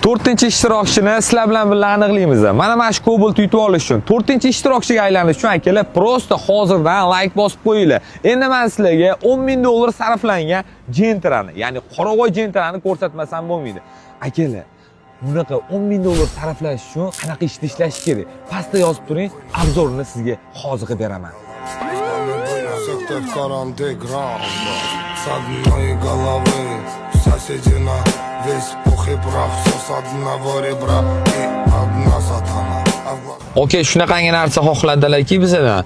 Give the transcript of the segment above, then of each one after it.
4-ishtirokchini sizlar bilan birga aniqlaymiz. Mana shu Cobalt yutib olish uchun 4-ishtirokchiga aylanish uchun akalar prosta hozirdan like bosib qo'yinglar. Endi men sizlarga $10,000 sarflangan Gentrani, ya'ni qoravoy Gentrani ko'rsatmasam bo'lmaydi. Akalar, bunaqa $10,000 sarflash uchun qanaqa ishda ishlash kerak? Pastda yozib turing, obzorini sizga hozir beraman. Соседина весь пух и прах, все с одного ребра и одна сатана. Okey, shunaqangi narsa xohladilarki bizdan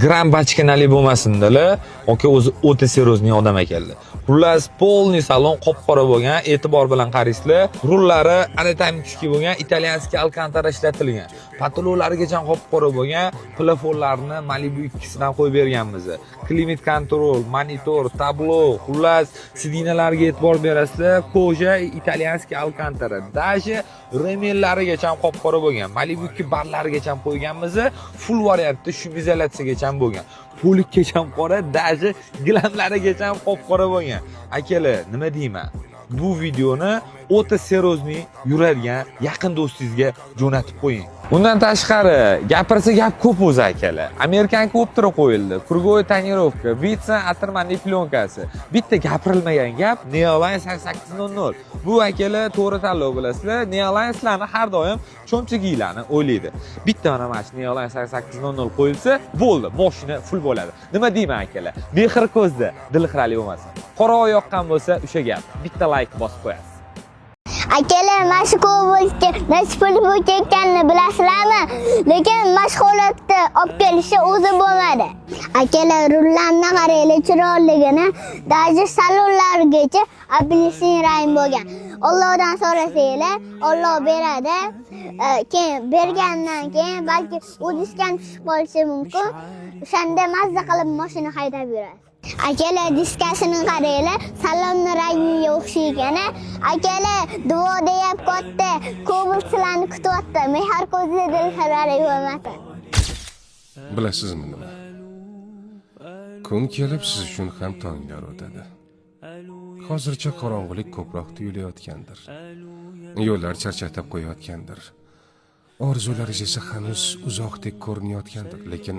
gram bachkanali bo'lmasindilar. Okey, o'zi o'ta seriozniy odam ekanlar. Xullas, polniy salon qop-qora bo'lgan, e'tibor bilan qaraysizlar. Rullari anatami tushki bo'lgan, italyanskiy alkantara ishlatilgan. Patololarigacha qop-qora bo'lgan, plafonlarni Malibu 2 dan qo'yib berganmiz. Klimat kontrol, monitor, tablo, xullas, sidinalarga e'tibor berasizlar. Koja italyanskiy alkantara. Даже remellarigacha qop-qora bo'lgan. Malibu 2 barlarigacha qo'yganmiz. Full variantda shum izolyatsiyaga bo'lgan. Polikgacha qora, даже glamlarigacha qop-qora bo'lgan. Akalar, nima deyman? Bu videoni o'ta seriozniy yuradigan yaqin do'stingizga jo'natib qo'ying. Undan tashqari, gapirsa gap ko'p o'zi akalar. Amerikanka optira qo'yildi. Krugoy tonirovka, Vitsin atirmanli plyonkasi. Bitta gapirilmagan gap Neoline 8800. Bu akalar to'g'ri tanlov bilasizlar. Neoline sizlarni har doim cho'mchiginglarni o'ylaydi. Bitta mana shu Neoline 8800 qo'yilsa, bo'ldi, mashina full bo'ladi. Nima deyman akalar? Mehr ko'zda, dil xirali bo'lmasin. Qora yoqqan bo'lsa, o'sha gap. Bitta like bosib qo'yasiz. Akalar, mana Cobaltga nasib bo'lib ketganini bilasizlarmi? Lekin mashg'ulotda olib kelishi o'zi bo'lmadi. Akalar, rullarni qaranglar, chiroyligini, даже salonlargacha apelsin rang bo'lgan. Allohdan so'rasanglar, Alloh beradi. Keyin bergandan keyin balki o'zingizdan tushib qolishi mumkin. O'shanda mazza qilib mashina haydab yurasiz. Akalar, diskasini qaranglar, salonni rangiga o'xshaygan. Akalar, duo deyap katta Cobalt sizlarni kutyapti. Mehr ko'zida dil xirali bo'lmasin. Bilasizmi nima? Kun kelib siz uchun ham tonglar o'tadi. Hozircha qorong'ulik ko'proq tuyulayotgandir. Yo'llar charchatib qo'yayotgandir. Orzularingiz esa hanuz uzoqdek ko'rinayotgandir, lekin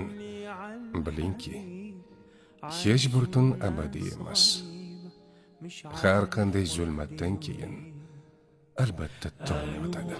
bilingki, hech bir tun abadiy emas. Har qanday zulmatdan keyin albatta tong otadi.